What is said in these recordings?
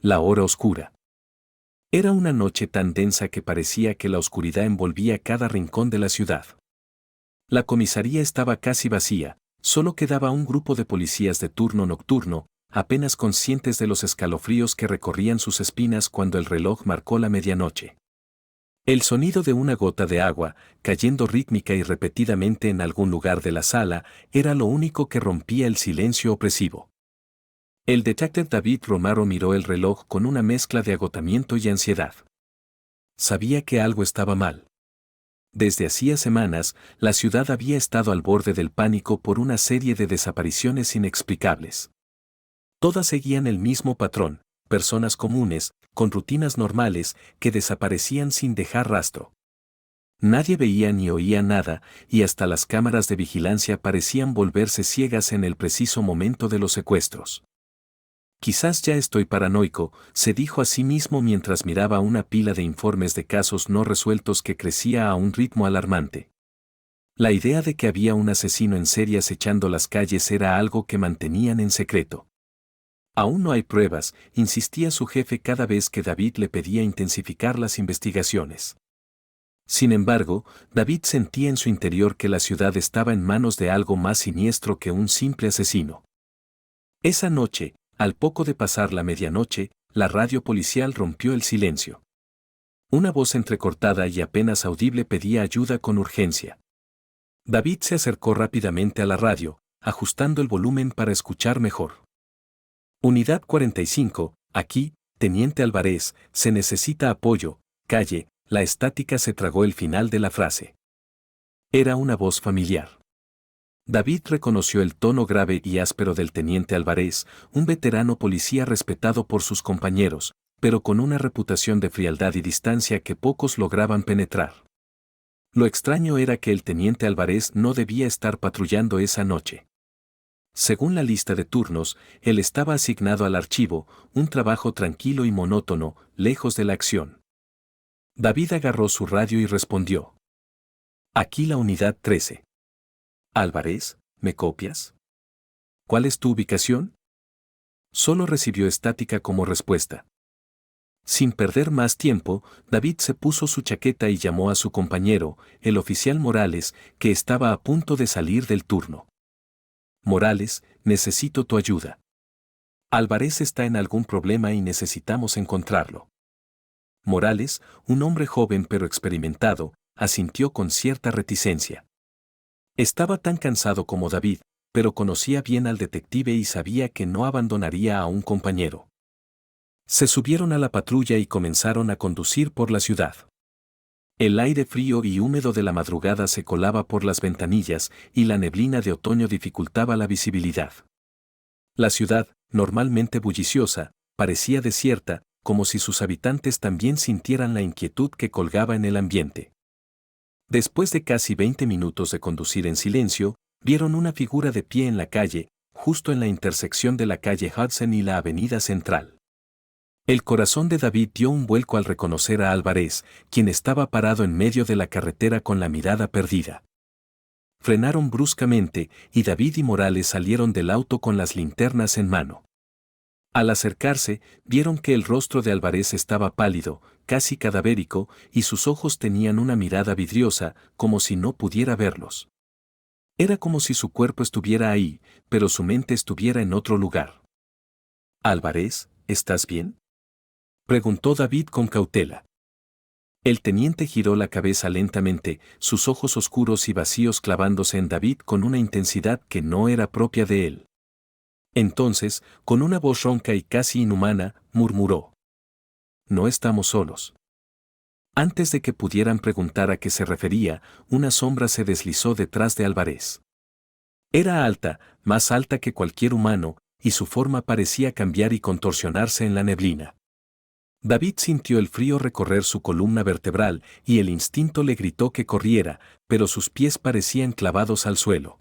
La hora oscura. Era una noche tan densa que parecía que la oscuridad envolvía cada rincón de la ciudad. La comisaría estaba casi vacía, solo quedaba un grupo de policías de turno nocturno, apenas conscientes de los escalofríos que recorrían sus espinas cuando el reloj marcó la medianoche. El sonido de una gota de agua, cayendo rítmica y repetidamente en algún lugar de la sala, era lo único que rompía el silencio opresivo. El detective David Romero miró el reloj con una mezcla de agotamiento y ansiedad. Sabía que algo estaba mal. Desde hacía semanas, la ciudad había estado al borde del pánico por una serie de desapariciones inexplicables. Todas seguían el mismo patrón, personas comunes, con rutinas normales, que desaparecían sin dejar rastro. Nadie veía ni oía nada, y hasta las cámaras de vigilancia parecían volverse ciegas en el preciso momento de los secuestros. Quizás ya estoy paranoico, se dijo a sí mismo mientras miraba una pila de informes de casos no resueltos que crecía a un ritmo alarmante. La idea de que había un asesino en serie acechando las calles era algo que mantenían en secreto. Aún no hay pruebas, insistía su jefe cada vez que David le pedía intensificar las investigaciones. Sin embargo, David sentía en su interior que la ciudad estaba en manos de algo más siniestro que un simple asesino. Esa noche, al poco de pasar la medianoche, la radio policial rompió el silencio. Una voz entrecortada y apenas audible pedía ayuda con urgencia. David se acercó rápidamente a la radio, ajustando el volumen para escuchar mejor. Unidad 45, aquí, Teniente Álvarez, se necesita apoyo, calle. La estática se tragó el final de la frase. Era una voz familiar. David reconoció el tono grave y áspero del teniente Álvarez, un veterano policía respetado por sus compañeros, pero con una reputación de frialdad y distancia que pocos lograban penetrar. Lo extraño era que el teniente Álvarez no debía estar patrullando esa noche. Según la lista de turnos, él estaba asignado al archivo, un trabajo tranquilo y monótono, lejos de la acción. David agarró su radio y respondió. Aquí la unidad 13. Álvarez, ¿me copias? ¿Cuál es tu ubicación? Solo recibió estática como respuesta. Sin perder más tiempo, David se puso su chaqueta y llamó a su compañero, el oficial Morales, que estaba a punto de salir del turno. Morales, necesito tu ayuda. Álvarez está en algún problema y necesitamos encontrarlo. Morales, un hombre joven pero experimentado, asintió con cierta reticencia. Estaba tan cansado como David, pero conocía bien al detective y sabía que no abandonaría a un compañero. Se subieron a la patrulla y comenzaron a conducir por la ciudad. El aire frío y húmedo de la madrugada se colaba por las ventanillas y la neblina de otoño dificultaba la visibilidad. La ciudad, normalmente bulliciosa, parecía desierta, como si sus habitantes también sintieran la inquietud que colgaba en el ambiente. Después de casi 20 minutos de conducir en silencio, vieron una figura de pie en la calle, justo en la intersección de la calle Hudson y la avenida Central. El corazón de David dio un vuelco al reconocer a Álvarez, quien estaba parado en medio de la carretera con la mirada perdida. Frenaron bruscamente, y David y Morales salieron del auto con las linternas en mano. Al acercarse, vieron que el rostro de Álvarez estaba pálido, casi cadavérico, y sus ojos tenían una mirada vidriosa, como si no pudiera verlos. Era como si su cuerpo estuviera ahí, pero su mente estuviera en otro lugar. Álvarez, ¿estás bien?, preguntó David con cautela. El teniente giró la cabeza lentamente, sus ojos oscuros y vacíos clavándose en David con una intensidad que no era propia de él. Entonces, con una voz ronca y casi inhumana, murmuró. No estamos solos. Antes de que pudieran preguntar a qué se refería, una sombra se deslizó detrás de Álvarez. Era alta, más alta que cualquier humano, y su forma parecía cambiar y contorsionarse en la neblina. David sintió el frío recorrer su columna vertebral y el instinto le gritó que corriera, pero sus pies parecían clavados al suelo.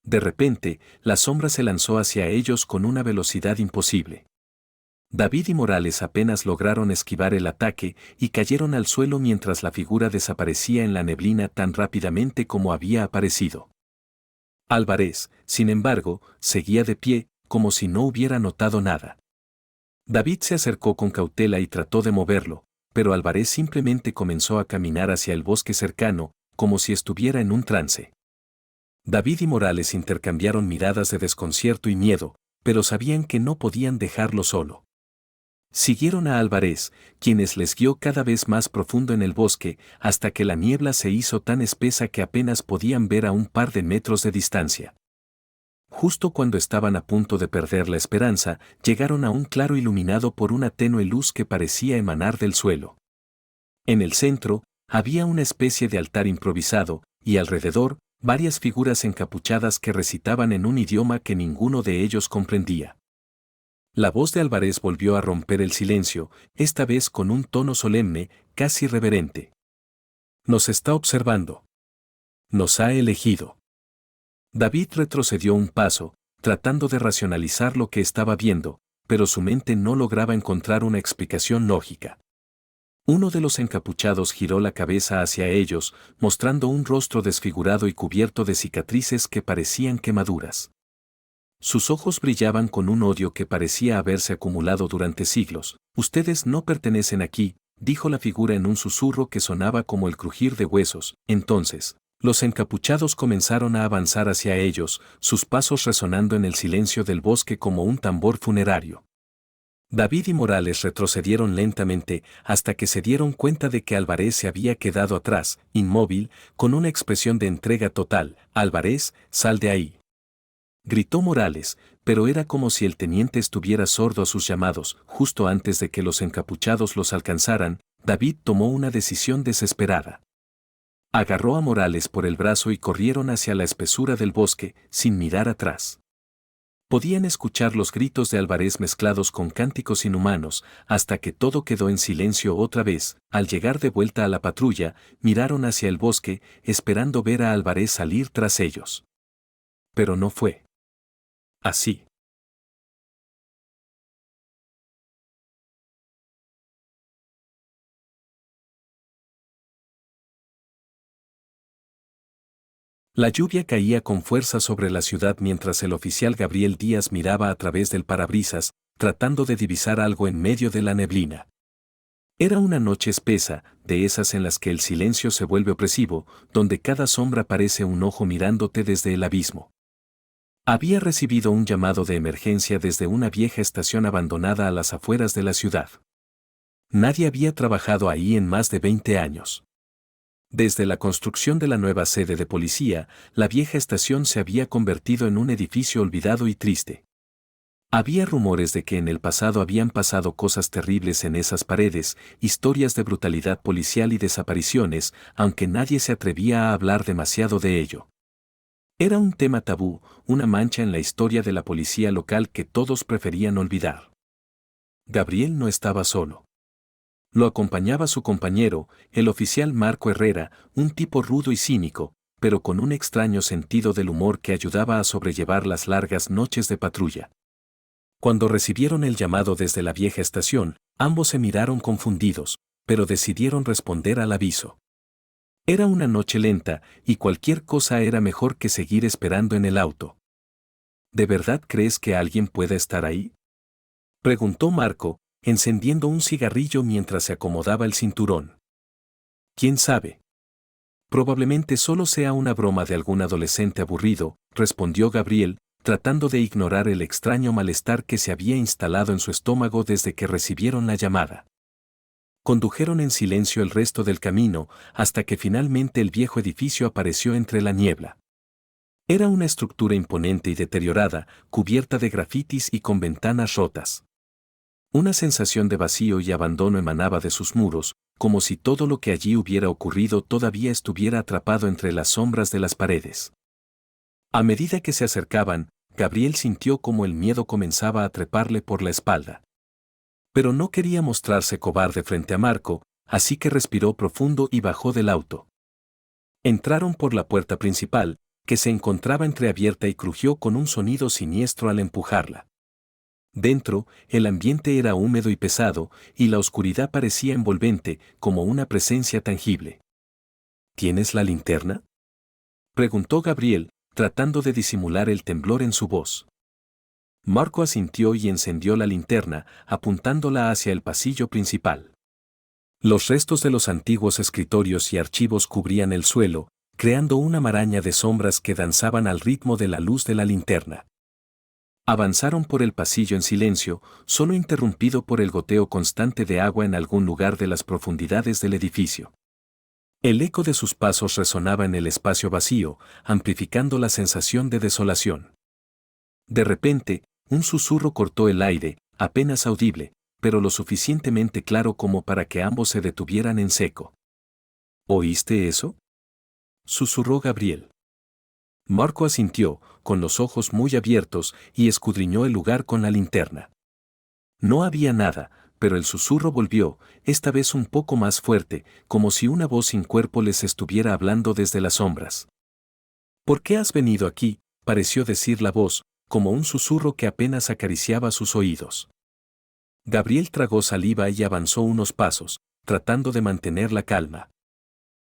De repente, la sombra se lanzó hacia ellos con una velocidad imposible. David y Morales apenas lograron esquivar el ataque y cayeron al suelo mientras la figura desaparecía en la neblina tan rápidamente como había aparecido. Álvarez, sin embargo, seguía de pie, como si no hubiera notado nada. David se acercó con cautela y trató de moverlo, pero Álvarez simplemente comenzó a caminar hacia el bosque cercano, como si estuviera en un trance. David y Morales intercambiaron miradas de desconcierto y miedo, pero sabían que no podían dejarlo solo. Siguieron a Álvarez, quienes les guió cada vez más profundo en el bosque, hasta que la niebla se hizo tan espesa que apenas podían ver a un par de metros de distancia. Justo cuando estaban a punto de perder la esperanza, llegaron a un claro iluminado por una tenue luz que parecía emanar del suelo. En el centro, había una especie de altar improvisado, y alrededor, varias figuras encapuchadas que recitaban en un idioma que ninguno de ellos comprendía. La voz de Álvarez volvió a romper el silencio, esta vez con un tono solemne, casi reverente. Nos está observando. Nos ha elegido. David retrocedió un paso, tratando de racionalizar lo que estaba viendo, pero su mente no lograba encontrar una explicación lógica. Uno de los encapuchados giró la cabeza hacia ellos, mostrando un rostro desfigurado y cubierto de cicatrices que parecían quemaduras. Sus ojos brillaban con un odio que parecía haberse acumulado durante siglos. Ustedes no pertenecen aquí, dijo la figura en un susurro que sonaba como el crujir de huesos. Entonces, los encapuchados comenzaron a avanzar hacia ellos, sus pasos resonando en el silencio del bosque como un tambor funerario. David y Morales retrocedieron lentamente hasta que se dieron cuenta de que Álvarez se había quedado atrás, inmóvil, con una expresión de entrega total. Álvarez, sal de ahí. Gritó Morales, pero era como si el teniente estuviera sordo a sus llamados. Justo antes de que los encapuchados los alcanzaran, David tomó una decisión desesperada. Agarró a Morales por el brazo y corrieron hacia la espesura del bosque, sin mirar atrás. Podían escuchar los gritos de Álvarez mezclados con cánticos inhumanos, hasta que todo quedó en silencio otra vez. Al llegar de vuelta a la patrulla, miraron hacia el bosque, esperando ver a Álvarez salir tras ellos. Pero no fue así. La lluvia caía con fuerza sobre la ciudad mientras el oficial Gabriel Díaz miraba a través del parabrisas, tratando de divisar algo en medio de la neblina. Era una noche espesa, de esas en las que el silencio se vuelve opresivo, donde cada sombra parece un ojo mirándote desde el abismo. Había recibido un llamado de emergencia desde una vieja estación abandonada a las afueras de la ciudad. Nadie había trabajado ahí en más de 20 años. Desde la construcción de la nueva sede de policía, la vieja estación se había convertido en un edificio olvidado y triste. Había rumores de que en el pasado habían pasado cosas terribles en esas paredes, historias de brutalidad policial y desapariciones, aunque nadie se atrevía a hablar demasiado de ello. Era un tema tabú, una mancha en la historia de la policía local que todos preferían olvidar. Gabriel no estaba solo. Lo acompañaba su compañero, el oficial Marco Herrera, un tipo rudo y cínico, pero con un extraño sentido del humor que ayudaba a sobrellevar las largas noches de patrulla. Cuando recibieron el llamado desde la vieja estación, ambos se miraron confundidos, pero decidieron responder al aviso. Era una noche lenta, y cualquier cosa era mejor que seguir esperando en el auto. ¿De verdad crees que alguien pueda estar ahí?, preguntó Marco, encendiendo un cigarrillo mientras se acomodaba el cinturón. ¿Quién sabe? Probablemente solo sea una broma de algún adolescente aburrido, respondió Gabriel, tratando de ignorar el extraño malestar que se había instalado en su estómago desde que recibieron la llamada. Condujeron en silencio el resto del camino, hasta que finalmente el viejo edificio apareció entre la niebla. Era una estructura imponente y deteriorada, cubierta de grafitis y con ventanas rotas. Una sensación de vacío y abandono emanaba de sus muros, como si todo lo que allí hubiera ocurrido todavía estuviera atrapado entre las sombras de las paredes. A medida que se acercaban, Gabriel sintió como el miedo comenzaba a treparle por la espalda. Pero no quería mostrarse cobarde frente a Marco, así que respiró profundo y bajó del auto. Entraron por la puerta principal, que se encontraba entreabierta y crujió con un sonido siniestro al empujarla. Dentro, el ambiente era húmedo y pesado, y la oscuridad parecía envolvente, como una presencia tangible. ¿Tienes la linterna?, preguntó Gabriel, tratando de disimular el temblor en su voz. Marco asintió y encendió la linterna, apuntándola hacia el pasillo principal. Los restos de los antiguos escritorios y archivos cubrían el suelo, creando una maraña de sombras que danzaban al ritmo de la luz de la linterna. Avanzaron por el pasillo en silencio, solo interrumpido por el goteo constante de agua en algún lugar de las profundidades del edificio. El eco de sus pasos resonaba en el espacio vacío, amplificando la sensación de desolación. De repente, un susurro cortó el aire, apenas audible, pero lo suficientemente claro como para que ambos se detuvieran en seco. ¿Oíste eso?, susurró Gabriel. Marco asintió, con los ojos muy abiertos, y escudriñó el lugar con la linterna. No había nada, pero el susurro volvió, esta vez un poco más fuerte, como si una voz sin cuerpo les estuviera hablando desde las sombras. ¿Por qué has venido aquí?, pareció decir la voz, como un susurro que apenas acariciaba sus oídos. Gabriel tragó saliva y avanzó unos pasos, tratando de mantener la calma.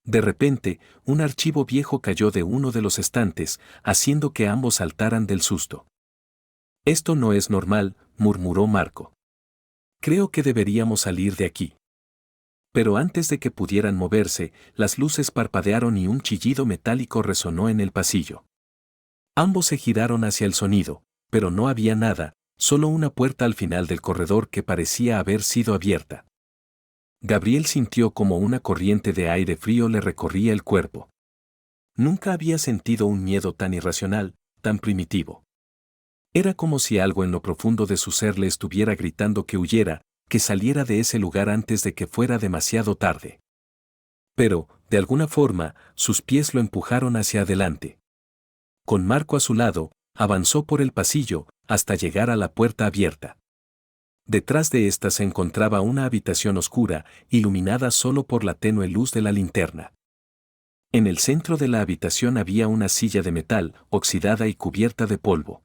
De repente, un archivo viejo cayó de uno de los estantes, haciendo que ambos saltaran del susto. «Esto no es normal», murmuró Marco. «Creo que deberíamos salir de aquí». Pero antes de que pudieran moverse, las luces parpadearon y un chillido metálico resonó en el pasillo. Ambos se giraron hacia el sonido, pero no había nada, solo una puerta al final del corredor que parecía haber sido abierta. Gabriel sintió como una corriente de aire frío le recorría el cuerpo. Nunca había sentido un miedo tan irracional, tan primitivo. Era como si algo en lo profundo de su ser le estuviera gritando que huyera, que saliera de ese lugar antes de que fuera demasiado tarde. Pero, de alguna forma, sus pies lo empujaron hacia adelante. Con Marco a su lado, avanzó por el pasillo, hasta llegar a la puerta abierta. Detrás de ésta se encontraba una habitación oscura, iluminada solo por la tenue luz de la linterna. En el centro de la habitación había una silla de metal, oxidada y cubierta de polvo.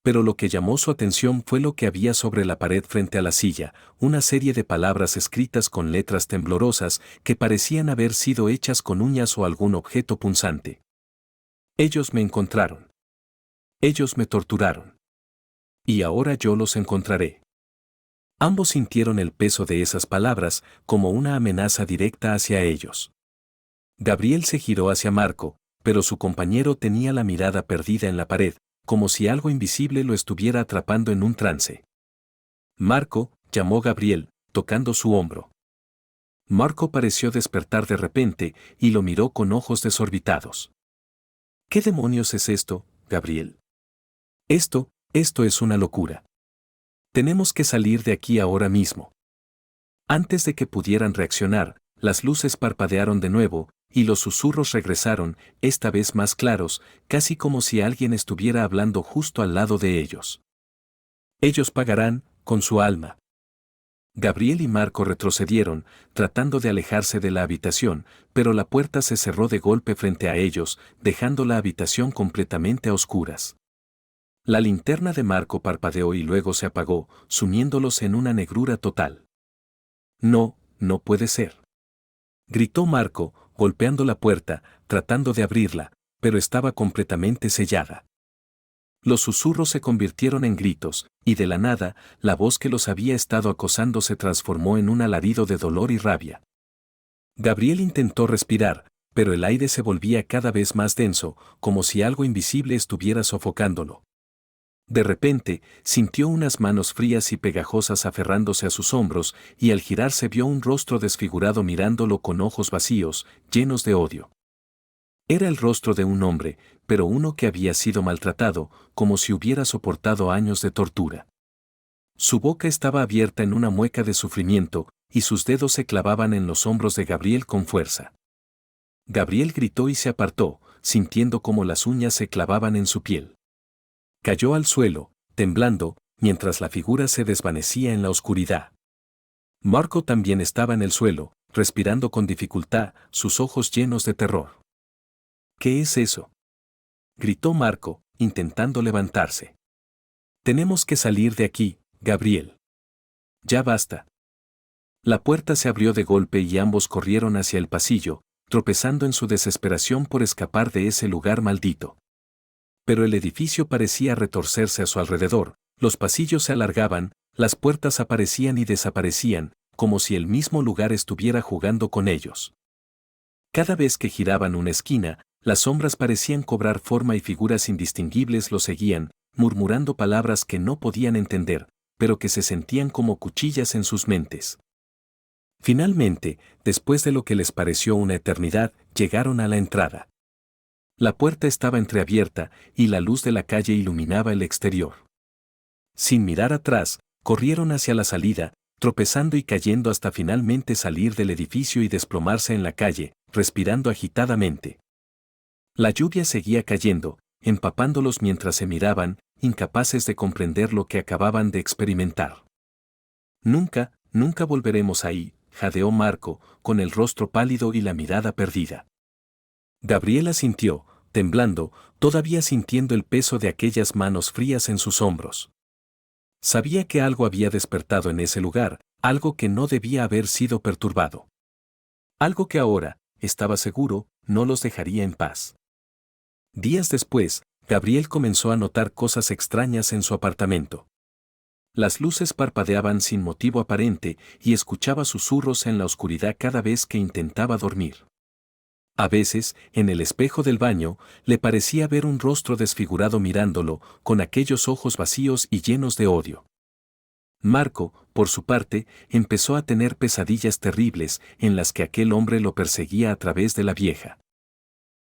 Pero lo que llamó su atención fue lo que había sobre la pared frente a la silla, una serie de palabras escritas con letras temblorosas que parecían haber sido hechas con uñas o algún objeto punzante. Ellos me encontraron. Ellos me torturaron. Y ahora yo los encontraré. Ambos sintieron el peso de esas palabras como una amenaza directa hacia ellos. Gabriel se giró hacia Marco, pero su compañero tenía la mirada perdida en la pared, como si algo invisible lo estuviera atrapando en un trance. «Marco», llamó Gabriel, tocando su hombro. Marco pareció despertar de repente y lo miró con ojos desorbitados. «¿Qué demonios es esto, Gabriel? Esto es una locura. Tenemos que salir de aquí ahora mismo». Antes de que pudieran reaccionar, las luces parpadearon de nuevo, y los susurros regresaron, esta vez más claros, casi como si alguien estuviera hablando justo al lado de ellos. «Ellos pagarán, con su alma». Gabriel y Marco retrocedieron, tratando de alejarse de la habitación, pero la puerta se cerró de golpe frente a ellos, dejando la habitación completamente a oscuras. La linterna de Marco parpadeó y luego se apagó, sumiéndolos en una negrura total. «No, no puede ser», gritó Marco, golpeando la puerta, tratando de abrirla, pero estaba completamente sellada. Los susurros se convirtieron en gritos, y de la nada, la voz que los había estado acosando se transformó en un alarido de dolor y rabia. Gabriel intentó respirar, pero el aire se volvía cada vez más denso, como si algo invisible estuviera sofocándolo. De repente, sintió unas manos frías y pegajosas aferrándose a sus hombros, y al girarse vio un rostro desfigurado mirándolo con ojos vacíos, llenos de odio. Era el rostro de un hombre, pero uno que había sido maltratado, como si hubiera soportado años de tortura. Su boca estaba abierta en una mueca de sufrimiento, y sus dedos se clavaban en los hombros de Gabriel con fuerza. Gabriel gritó y se apartó, sintiendo como las uñas se clavaban en su piel. Cayó al suelo, temblando, mientras la figura se desvanecía en la oscuridad. Marco también estaba en el suelo, respirando con dificultad, sus ojos llenos de terror. «¿Qué es eso?», gritó Marco, intentando levantarse. «Tenemos que salir de aquí, Gabriel. Ya basta». La puerta se abrió de golpe y ambos corrieron hacia el pasillo, tropezando en su desesperación por escapar de ese lugar maldito. pero el edificio parecía retorcerse a su alrededor, los pasillos se alargaban, las puertas aparecían y desaparecían, como si el mismo lugar estuviera jugando con ellos. Cada vez que giraban una esquina, las sombras parecían cobrar forma y figuras indistinguibles los seguían, murmurando palabras que no podían entender, pero que se sentían como cuchillas en sus mentes. Finalmente, después de lo que les pareció una eternidad, llegaron a la entrada. La puerta estaba entreabierta y la luz de la calle iluminaba el exterior. Sin mirar atrás, corrieron hacia la salida, tropezando y cayendo hasta finalmente salir del edificio y desplomarse en la calle, respirando agitadamente. La lluvia seguía cayendo, empapándolos mientras se miraban, incapaces de comprender lo que acababan de experimentar. Nunca, nunca volveremos ahí, jadeó Marco, con el rostro pálido y la mirada perdida. Gabriela sintió, temblando, todavía sintiendo el peso de aquellas manos frías en sus hombros. Sabía que algo había despertado en ese lugar, algo que no debía haber sido perturbado. Algo que ahora, estaba seguro, no los dejaría en paz. Días después, Gabriel comenzó a notar cosas extrañas en su apartamento. Las luces parpadeaban sin motivo aparente y escuchaba susurros en la oscuridad cada vez que intentaba dormir. A veces, en el espejo del baño, le parecía ver un rostro desfigurado mirándolo, con aquellos ojos vacíos y llenos de odio. Marco, por su parte, empezó a tener pesadillas terribles en las que aquel hombre lo perseguía a través de la vieja